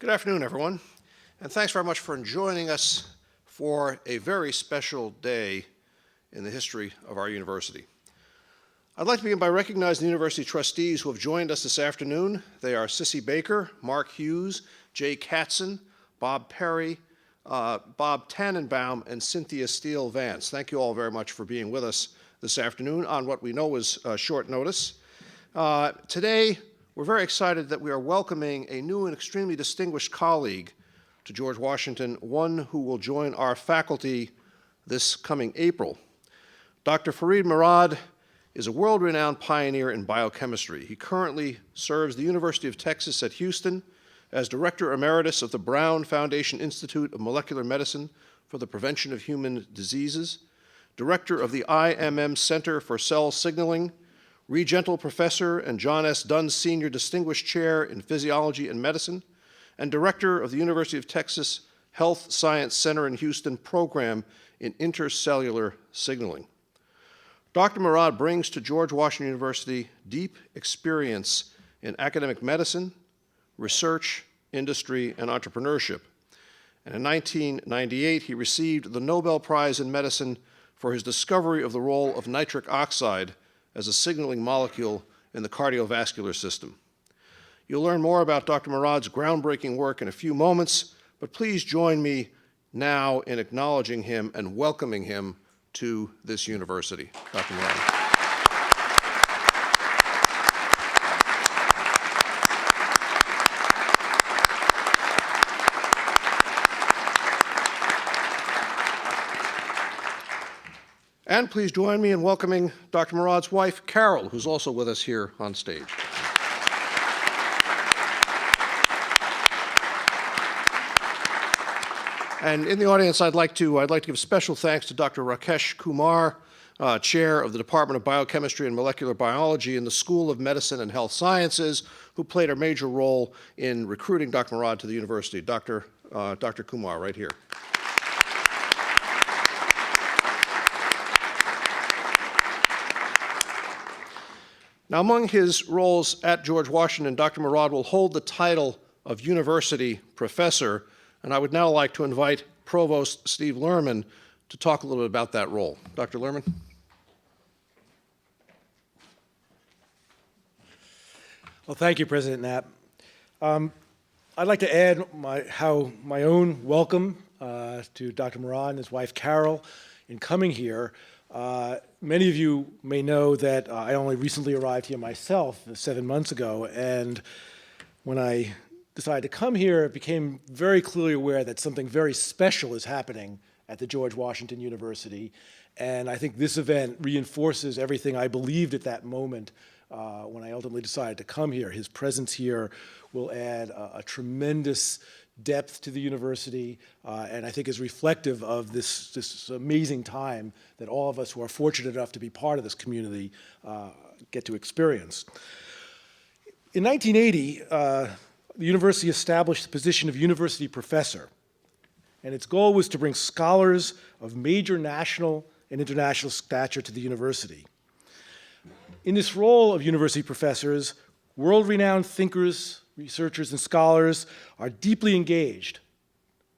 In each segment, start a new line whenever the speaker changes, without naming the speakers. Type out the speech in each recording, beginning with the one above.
Good afternoon, everyone, and thanks very much for joining us for a very special day in the history of our university. I'd like to begin by recognizing the university trustees who have joined us this afternoon. They are Sissy Baker, Mark Hughes, Jay Katzen, Bob Perry, Bob Tannenbaum, and Cynthia Steele Vance. Thank you all very much for being with us this afternoon on what we know is short notice. Today, we're very excited that we are welcoming a new and extremely distinguished colleague to George Washington, one who will join our faculty this coming April. Dr. Ferid Murad is a world-renowned pioneer in biochemistry. He currently serves the University of Texas at Houston as Director Emeritus of the Brown Foundation Institute of Molecular Medicine for the Prevention of Human Diseases, Director of the IMM Center for Cell Signaling, Regental Professor and John S. Dunn Senior Distinguished Chair in Physiology and Medicine, and Director of the University of Texas Health Science Center in Houston Program in Intercellular Signaling. Dr. Murad brings to George Washington University deep experience in academic medicine, research, industry, and entrepreneurship. And in 1998, he received the Nobel Prize in Medicine for his discovery of the role of nitric oxide as a signaling molecule in the cardiovascular system. You'll learn more about Dr. Murad's groundbreaking work in a few moments, but please join me now in acknowledging him and welcoming him to this university. Dr. Murad. And please join me in welcoming Dr. Murad's wife, Carol, who's also with us here on stage. And in the audience, I'd like to give special thanks to Dr. Rakesh Kumar, Chair of the Department of Biochemistry and Molecular Biology in the School of Medicine and Health Sciences, who played a major role in recruiting Dr. Murad to the university. Dr. Kumar, right here. Now, among his roles at George Washington, Dr. Murad will hold the title of University Professor, and I would now like to invite Provost Steve Lerman to talk a little bit about that role. Dr. Lerman?
Well, thank you, President Knapp. I'd like to add my own welcome to Dr. Murad and his wife, Carol, in coming here. Many of you may know that I only recently arrived here myself 7 months ago, and when I decided to come here, it became very clearly aware that something very special is happening at the George Washington University, and I think this event reinforces everything I believed at that moment when I ultimately decided to come here. His presence here will add a tremendous depth to the university, and I think is reflective of this amazing time that all of us who are fortunate enough to be part of this community get to experience. In 1980, the university established the position of university professor, and its goal was to bring scholars of major national and international stature to the university. In this role of university professors, world-renowned thinkers, researchers, and scholars are deeply engaged,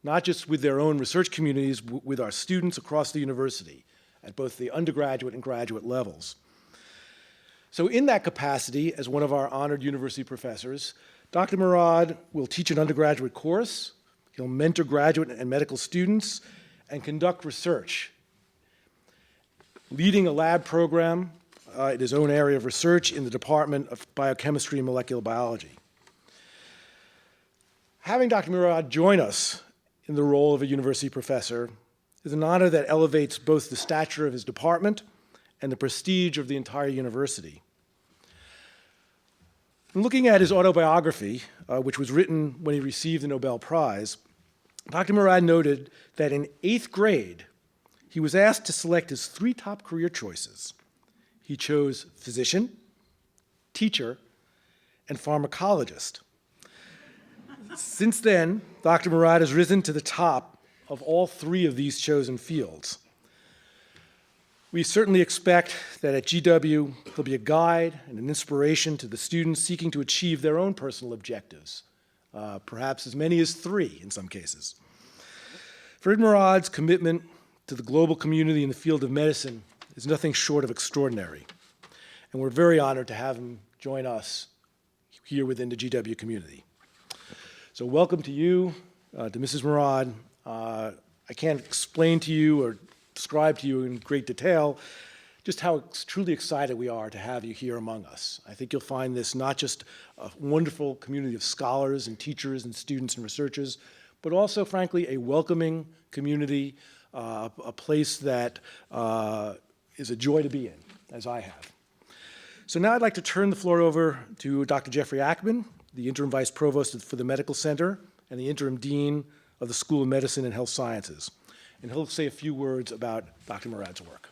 not just with their own research communities, with our students across the university at both the undergraduate and graduate levels. So in that capacity, as one of our honored university professors, Dr. Murad will teach an undergraduate course, he'll mentor graduate and medical students, and conduct research, leading a lab program in his own area of research in the Department of Biochemistry and Molecular Biology. Having Dr. Murad join us in the role of a university professor is an honor that elevates both the stature of his department and the prestige of the entire university. In looking at his autobiography, which was written when he received the Nobel Prize, Dr. Murad noted that in 8th grade, he was asked to select his 3 top career choices. He chose physician, teacher, and pharmacologist. Since then, Dr. Murad has risen to the top of all 3 of these chosen fields. We certainly expect that at GW, there'll be a guide and an inspiration to the students seeking to achieve their own personal objectives perhaps as many as 3 in some cases. Ferid Murad's commitment to the global community in the field of medicine is nothing short of extraordinary, and we're very honored to have him join us here within the GW community. So welcome to you, to Mrs. Murad. I can't explain to you or describe to you in great detail just how truly excited we are to have you here among us. I think you'll find this not just a wonderful community of scholars and teachers and students and researchers, but also, frankly, a welcoming community, a place that is a joy to be in, as I have. So now I'd like to turn the floor over to Dr. Jeffrey Ackman, the Interim Vice Provost for the Medical Center and the Interim Dean of the School of Medicine and Health Sciences. And he'll say a few words about Dr. Murad's work.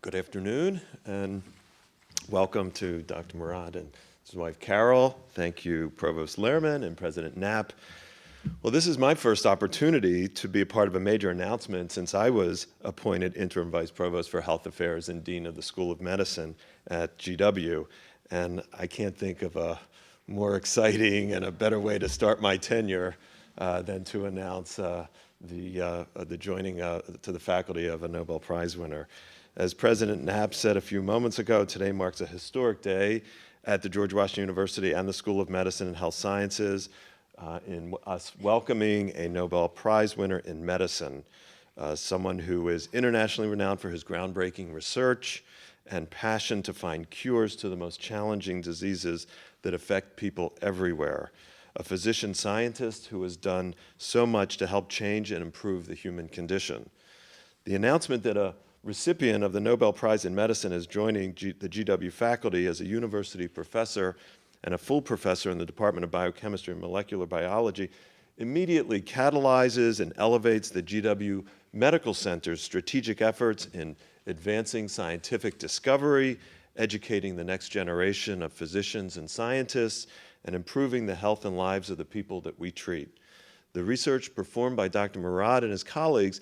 Good afternoon, and welcome to Dr. Murad and his wife Carol. Thank you, Provost Lehrman and President Knapp. Well, this is my first opportunity to be a part of a major announcement since I was appointed Interim Vice Provost for Health Affairs and Dean of the School of Medicine at GW. And I can't think of a more exciting and a better way to start my tenure than to announce the joining to the faculty of a Nobel Prize winner. As President Knapp said a few moments ago, today marks a historic day at the George Washington University and the School of Medicine and Health Sciences in us welcoming a Nobel Prize winner in medicine, someone who is internationally renowned for his groundbreaking research and passion to find cures to the most challenging diseases that affect people everywhere. A physician scientist who has done so much to help change and improve the human condition. The announcement that a recipient of the Nobel Prize in Medicine is joining the GW faculty as a university professor and a full professor in the Department of Biochemistry and Molecular Biology immediately catalyzes and elevates the GW Medical Center's strategic efforts in advancing scientific discovery, educating the next generation of physicians and scientists, and improving the health and lives of the people that we treat. The research performed by Dr. Murad and his colleagues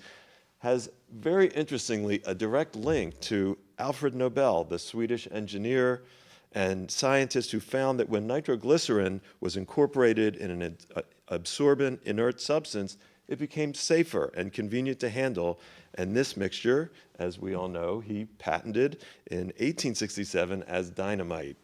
has, very interestingly, a direct link to Alfred Nobel, the Swedish engineer and scientist who found that when nitroglycerin was incorporated in an absorbent inert substance, it became safer and convenient to handle. And this mixture, as we all know, he patented in 1867 as dynamite.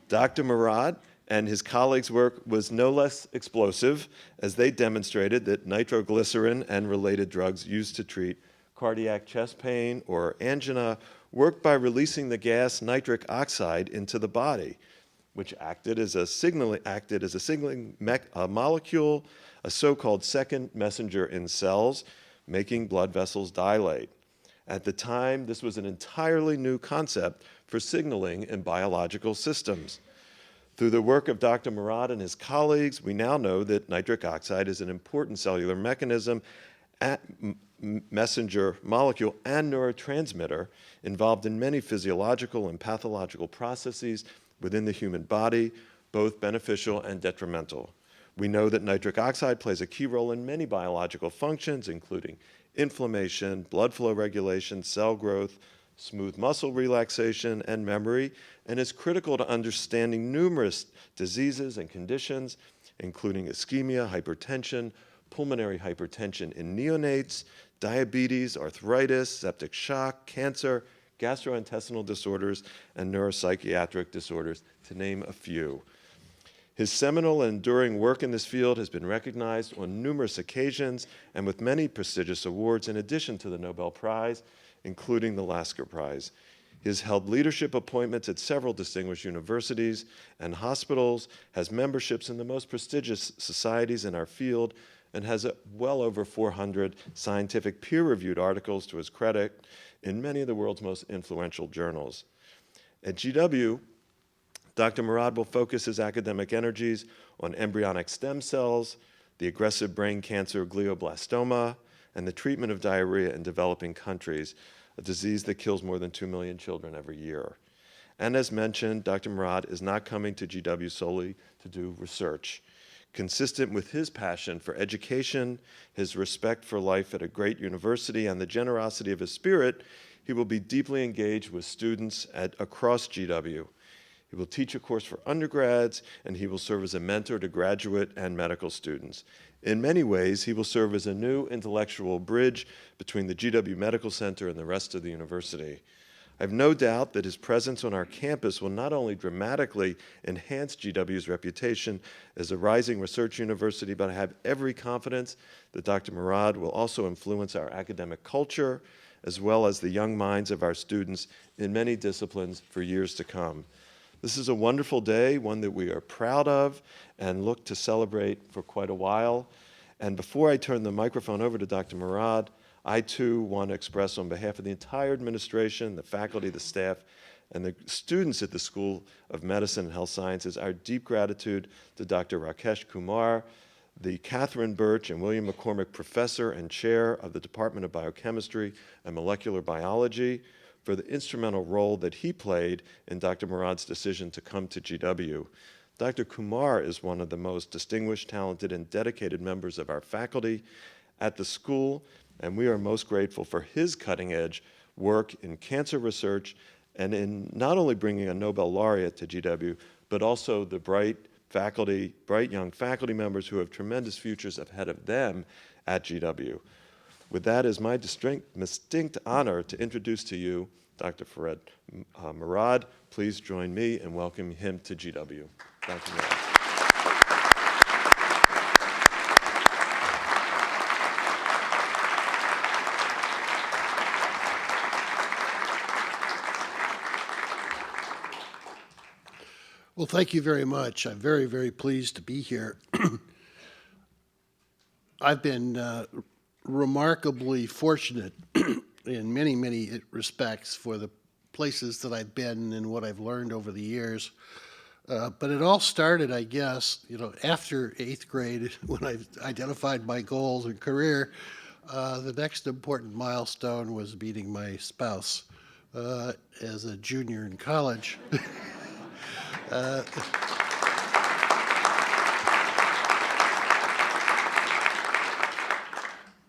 Dr. Murad and his colleagues' work was no less explosive, as they demonstrated that nitroglycerin and related drugs used to treat cardiac chest pain or angina worked by releasing the gas nitric oxide into the body, which acted as a signaling molecule, a so-called second messenger in cells, making blood vessels dilate. At the time, this was an entirely new concept for signaling in biological systems. Through the work of Dr. Murad and his colleagues, we now know that nitric oxide is an important cellular mechanism, messenger molecule, and neurotransmitter involved in many physiological and pathological processes within the human body, both beneficial and detrimental. We know that nitric oxide plays a key role in many biological functions, including inflammation, blood flow regulation, cell growth, smooth muscle relaxation, and memory, and is critical to understanding numerous diseases and conditions, including ischemia, hypertension, pulmonary hypertension in neonates, diabetes, arthritis, septic shock, cancer, gastrointestinal disorders, and neuropsychiatric disorders, to name a few. His seminal and enduring work in this field has been recognized on numerous occasions and with many prestigious awards in addition to the Nobel Prize, including the Lasker Prize. He has held leadership appointments at several distinguished universities and hospitals, has memberships in the most prestigious societies in our field, and has well over 400 scientific peer-reviewed articles to his credit in many of the world's most influential journals. At GW, Dr. Murad will focus his academic energies on embryonic stem cells, the aggressive brain cancer glioblastoma, and the treatment of diarrhea in developing countries, a disease that kills more than 2 million children every year. And as mentioned, Dr. Murad is not coming to GW solely to do research. Consistent with his passion for education, his respect for life at a great university, and the generosity of his spirit, he will be deeply engaged with students across GW. He will teach a course for undergrads, and he will serve as a mentor to graduate and medical students. In many ways, he will serve as a new intellectual bridge between the GW Medical Center and the rest of the university. I have no doubt that his presence on our campus will not only dramatically enhance GW's reputation as a rising research university, but I have every confidence that Dr. Murad will also influence our academic culture, as well as the young minds of our students in many disciplines for years to come. This is a wonderful day, one that we are proud of and look to celebrate for quite a while. And before I turn the microphone over to Dr. Murad, I too want to express on behalf of the entire administration, the faculty, the staff, and the students at the School of Medicine and Health Sciences our deep gratitude to Dr. Rakesh Kumar, the Catherine Birch and William McCormick Professor and Chair of the Department of Biochemistry and Molecular Biology, for the instrumental role that he played in Dr. Murad's decision to come to GW. Dr. Kumar is one of the most distinguished, talented, and dedicated members of our faculty at the school, and we are most grateful for his cutting-edge work in cancer research and in not only bringing a Nobel laureate to GW, but also the bright young faculty members who have tremendous futures ahead of them at GW. With that, it is my distinct honor to introduce to you Dr. Ferid Murad. Please join me in welcoming him to GW. Dr. Murad.
Well, thank you very much. I'm very, very pleased to be here. I've been remarkably fortunate in many, many respects for the places that I've been and what I've learned over the years. But it all started, I guess, after 8th grade when I identified my goals and career. The next important milestone was meeting my spouse as a junior in college.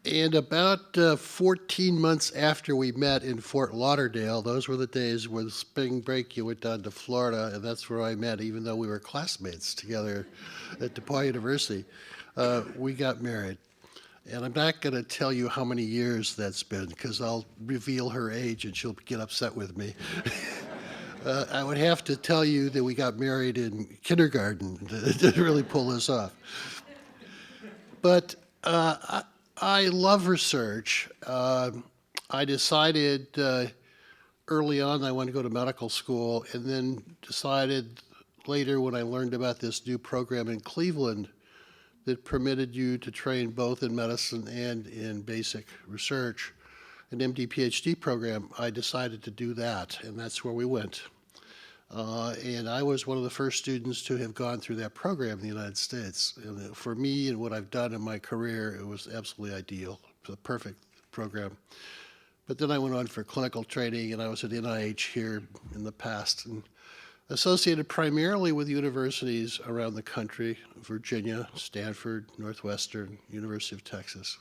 And about 14 months after we met in Fort Lauderdale, those were the days when spring break you went down to Florida, and that's where I met, even though we were classmates together at DePauw University. We got married. And I'm not going to tell you how many years that's been, because I'll reveal her age and she'll get upset with me. I would have to tell you that we got married in kindergarten to really pull this off. But I love research. I decided early on I wanted to go to medical school, and then decided later when I learned about this new program in Cleveland that permitted you to train both in medicine and in basic research, an MD PhD program, I decided to do that, and that's where we went. And I was one of the first students to have gone through that program in the United States. And for me and what I've done in my career, it was absolutely ideal. It was a perfect program. But then I went on for clinical training, and I was at NIH here in the past, and associated primarily with universities around the country: Virginia, Stanford, Northwestern, University of Texas.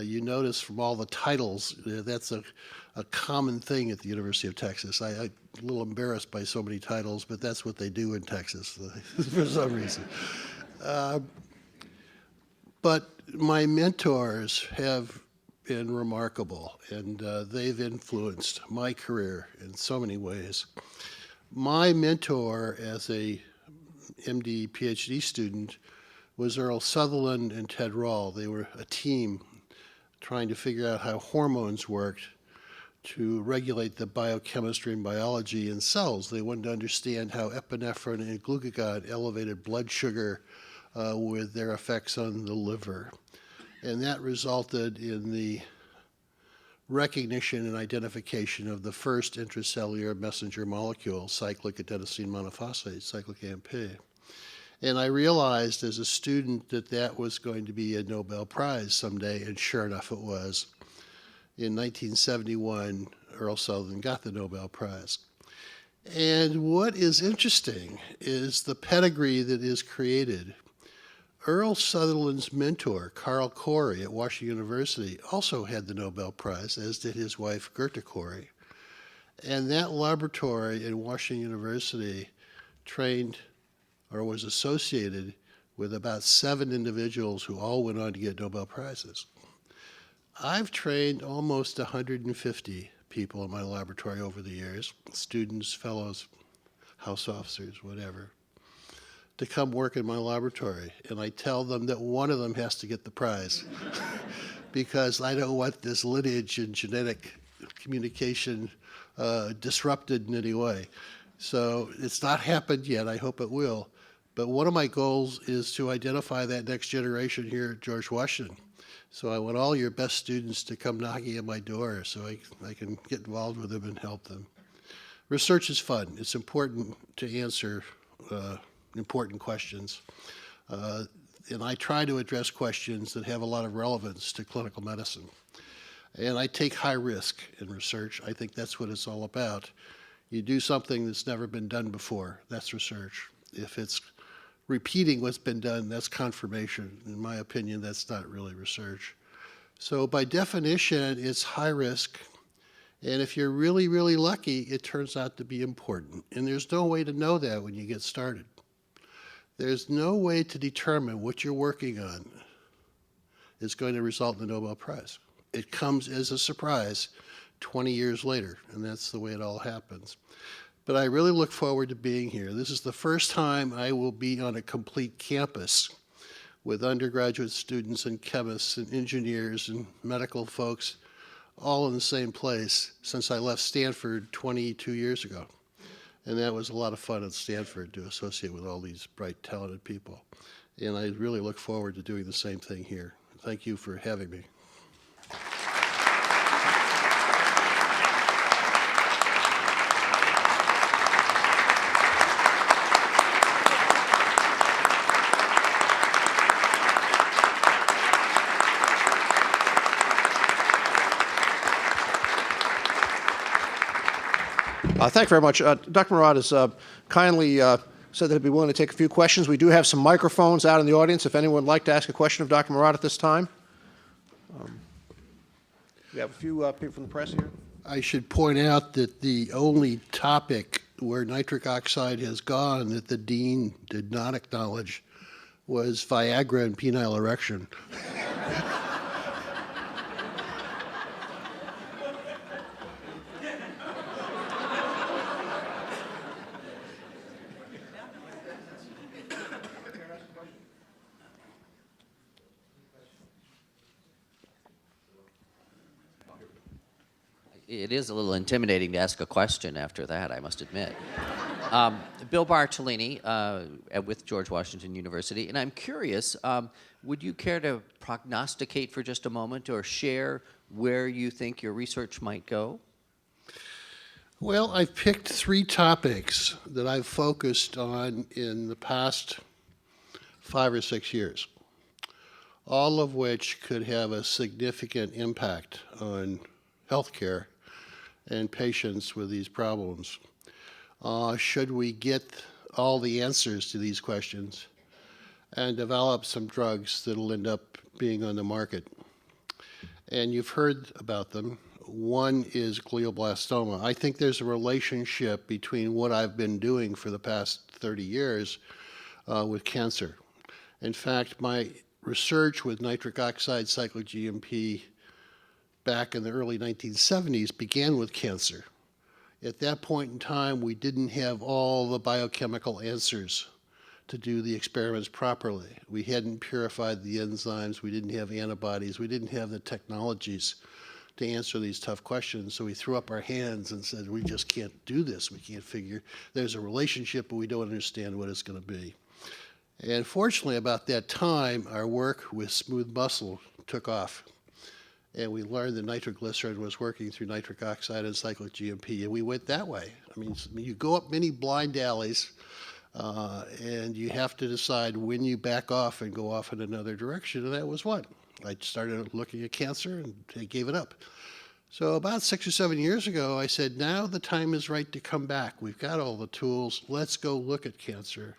You notice from all the titles, that's a common thing at the University of Texas. I'm a little embarrassed by so many titles, but that's what they do in Texas for some reason. But my mentors have been remarkable, and they've influenced my career in so many ways. My mentor as a MD PhD student was Earl Sutherland and Ted Rall. They were a team trying to figure out how hormones worked to regulate the biochemistry and biology in cells. They wanted to understand how epinephrine and glucagon elevated blood sugar with their effects on the liver. And that resulted in the recognition and identification of the first intracellular messenger molecule, cyclic adenosine monophosphate, cyclic AMP. And I realized as a student that that was going to be a Nobel Prize someday, and sure enough it was. In 1971, Earl Sutherland got the Nobel Prize. And what is interesting is the pedigree that is created Earl Sutherland's mentor, Carl Corey at Washington University, also had the Nobel Prize, as did his wife, Gerta Corey. And that laboratory at Washington University trained or was associated with about 7 individuals who all went on to get Nobel Prizes. I've trained almost 150 people in my laboratory over the years, students, fellows, house officers, whatever, to come work in my laboratory. And I tell them that one of them has to get the prize because I don't want this lineage and genetic communication disrupted in any way. So it's not happened yet. I hope it will. But one of my goals is to identify that next generation here at George Washington. So I want all your best students to come knocking at my door so I can get involved with them and help them. Research is fun. It's important to answer important questions. And I try to address questions that have a lot of relevance to clinical medicine. And I take high risk in research. I think that's what it's all about. You do something that's never been done before. That's research. If it's repeating what's been done, that's confirmation. In my opinion, that's not really research. So by definition, it's high risk. And if you're really, really lucky, it turns out to be important. And there's no way to know that when you get started. There's no way to determine what you're working on is going to result in the Nobel Prize. It comes as a surprise 20 years later, and that's the way it all happens. But I really look forward to being here. This is the first time I will be on a complete campus with undergraduate students and chemists and engineers and medical folks all in the same place since I left Stanford 22 years ago. And that was a lot of fun at Stanford to associate with all these bright, talented people. And I really look forward to doing the same thing here. Thank you for having me.
Thank you very much. Dr. Murad has kindly said that he'd be willing to take a few questions. We do have some microphones out in the audience if anyone would like to ask a question of Dr. Murad at this time. We have a few people from the press here.
I should point out that the only topic where nitric oxide has gone that the dean did not acknowledge was Viagra and penile erection.
It is a little intimidating to ask a question after that, I must admit. Bill Bartolini with George Washington University, and I'm curious, would you care to prognosticate for just a moment or share where you think your research might go?
Well, I've picked 3 topics that I've focused on in the past 5 or 6 years, all of which could have a significant impact on healthcare and patients with these problems. Should we get all the answers to these questions and develop some drugs that'll end up being on the market? And you've heard about them. One is glioblastoma. I think there's a relationship between what I've been doing for the past 30 years with cancer. In fact, my research with nitric oxide cyclic GMP back in the early 1970s began with cancer. At that point in time, we didn't have all the biochemical answers to do the experiments properly. We hadn't purified the enzymes, we didn't have antibodies, we didn't have the technologies to answer these tough questions, so we threw up our hands and said, we just can't do this, we can't figure, there's a relationship, but we don't understand what it's going to be. And fortunately, about that time, our work with smooth muscle took off. And we learned that nitroglycerin was working through nitric oxide and cyclic GMP, and we went that way. I mean, you go up many blind alleys, and you have to decide when you back off and go off in another direction, and that was one. I started looking at cancer, and I gave it up. So about 6 or 7 years ago, I said, now the time is right to come back. We've got all the tools. Let's go look at cancer.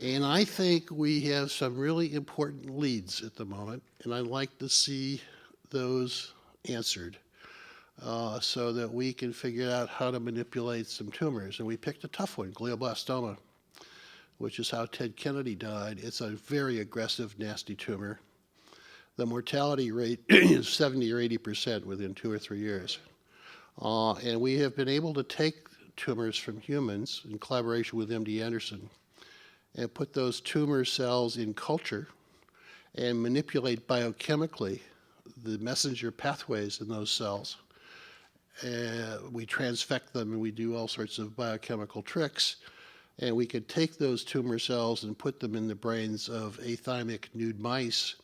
And I think we have some really important leads at the moment, and I'd like to see those answered so that we can figure out how to manipulate some tumors. And we picked a tough one, glioblastoma, which is how Ted Kennedy died. It's a very aggressive, nasty tumor. The mortality rate is 70 or 80% within 2 or 3 years. And we have been able to take tumors from humans in collaboration with MD Anderson and put those tumor cells in culture and manipulate biochemically the messenger pathways in those cells. We transfect them and we do all sorts of biochemical tricks. And we could take those tumor cells and put them in the brains of athymic nude mice.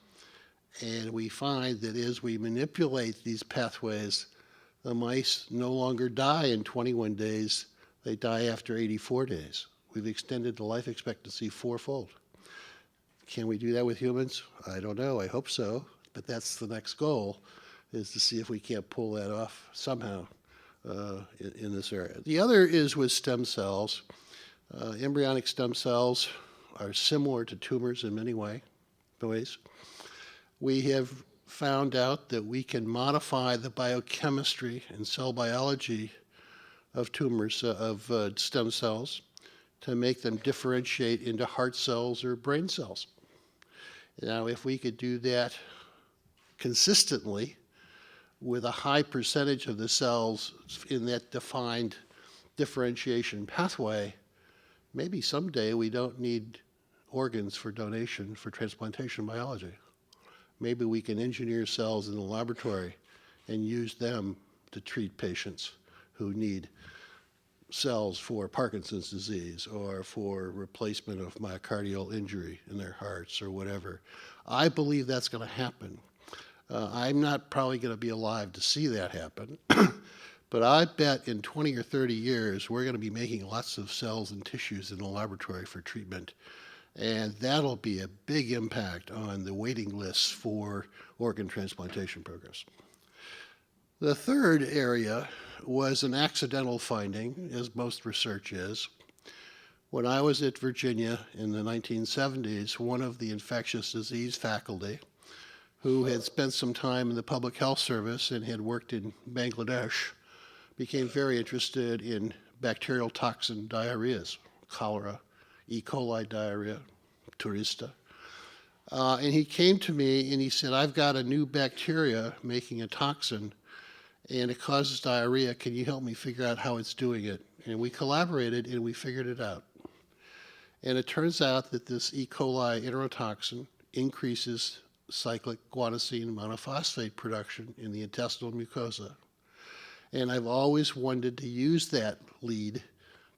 And we find that as we manipulate these pathways, the mice no longer die in 21 days, they die after 84 days. We've extended the life expectancy 4-fold. Can we do that with humans? I don't know, I hope so, but that's the next goal, is to see if we can't pull that off somehow in this area. The other is with stem cells. Embryonic stem cells are similar to tumors in many ways. We have found out that we can modify the biochemistry and cell biology of tumors, of stem cells, to make them differentiate into heart cells or brain cells. Now, if we could do that consistently with a high percentage of the cells in that defined differentiation pathway, maybe someday we don't need organs for donation for transplantation biology. Maybe we can engineer cells in the laboratory and use them to treat patients who need cells for Parkinson's disease or for replacement of myocardial injury in their hearts or whatever. I believe that's going to happen. I'm not probably going to be alive to see that happen, but I bet in 20 or 30 years we're going to be making lots of cells and tissues in the laboratory for treatment. And that'll be a big impact on the waiting lists for organ transplantation programs. The third area was an accidental finding, as most research is. When I was at Virginia in the 1970s, one of the infectious disease faculty, who had spent some time in the public health service and had worked in Bangladesh, became very interested in bacterial toxin diarrheas, cholera, E. coli diarrhea, turista. And he came to me and he said, I've got a new bacteria making a toxin and it causes diarrhea. Can you help me figure out how it's doing it? And we collaborated and we figured it out. And it turns out that this E. coli enterotoxin increases cyclic guanosine monophosphate production in the intestinal mucosa. And I've always wanted to use that lead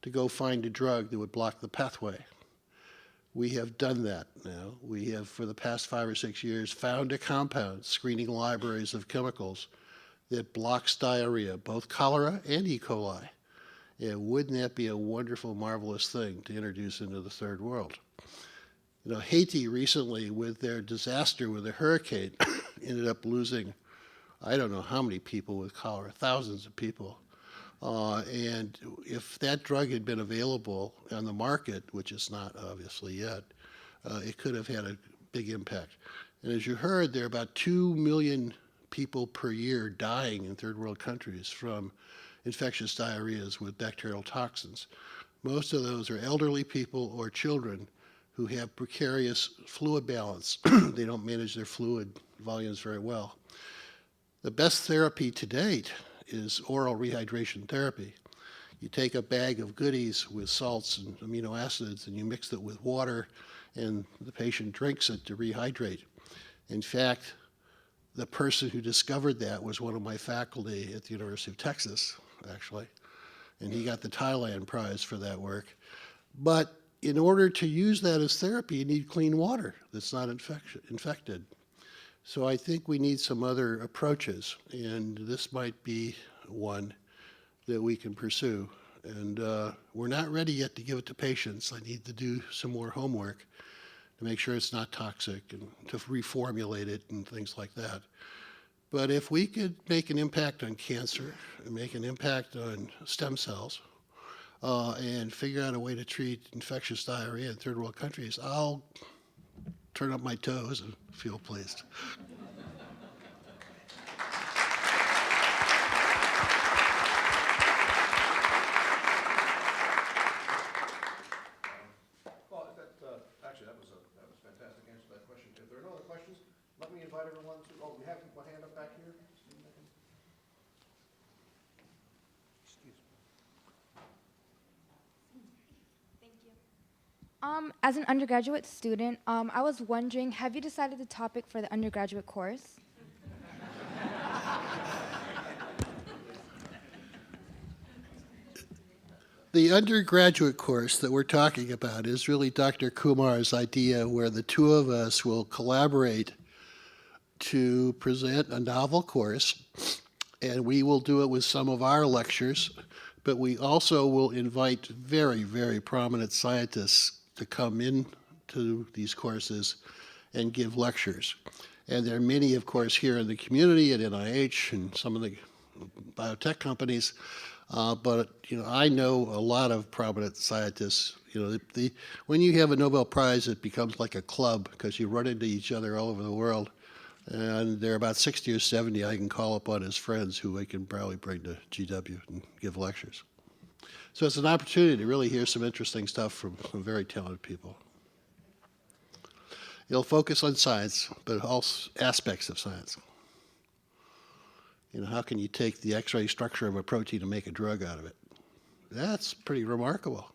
to go find a drug that would block the pathway. We have done that now. We have, for the past 5 or 6 years, found a compound, screening libraries of chemicals, that blocks diarrhea, both cholera and E. coli. And wouldn't that be a wonderful, marvelous thing to introduce into the third world? You know, Haiti recently, with their disaster with a hurricane, ended up losing, I don't know how many people with cholera, thousands of people. And if that drug had been available on the market, which it's not obviously yet, it could have had a big impact. And as you heard, there are about 2 million people per year dying in third world countries from infectious diarrheas with bacterial toxins. Most of those are elderly people or children who have precarious fluid balance. They don't manage their fluid volumes very well. The best therapy to date is oral rehydration therapy. You take a bag of goodies with salts and amino acids and you mix it with water and the patient drinks it to rehydrate. In fact, the person who discovered that was one of my faculty at the University of Texas, actually, and he got the Thailand Prize for that work. But in order to use that as therapy, you need clean water that's not infected. So I think we need some other approaches, and this might be one that we can pursue. And we're not ready yet to give it to patients. I need to do some more homework to make sure it's not toxic and to reformulate it and things like that. But if we could make an impact on cancer and make an impact on stem cells, and figure out a way to treat infectious diarrhea in third world countries, I'll turn up my toes and feel pleased.
Well, actually, that was a fantastic answer to that question. If there are no other questions, let me invite everyone to, we have one hand up back here.
As an undergraduate student, I was wondering, have you decided the topic for the undergraduate course?
The undergraduate course that we're talking about is really Dr. Kumar's idea, where the two of us will collaborate to present a novel course, and we will do it with some of our lectures, but we also will invite very, very prominent scientists to come in to these courses and give lectures. And there are many, of course, here in the community at NIH and some of the biotech companies. But I know a lot of prominent scientists. When you have a Nobel Prize, it becomes like a club because you run into each other all over the world. And there are about 60 or 70 I can call upon as friends who I can probably bring to GW and give lectures. So it's an opportunity to really hear some interesting stuff from some very talented people. It'll focus on science, but also aspects of science. How can you take the X-ray structure of a protein and make a drug out of it? That's pretty remarkable.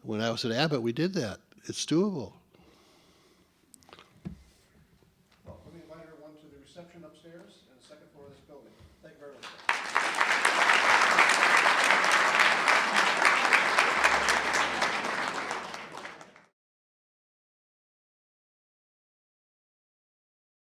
When I was at Abbott, we did that. It's doable.
Well, let me invite everyone to the reception upstairs.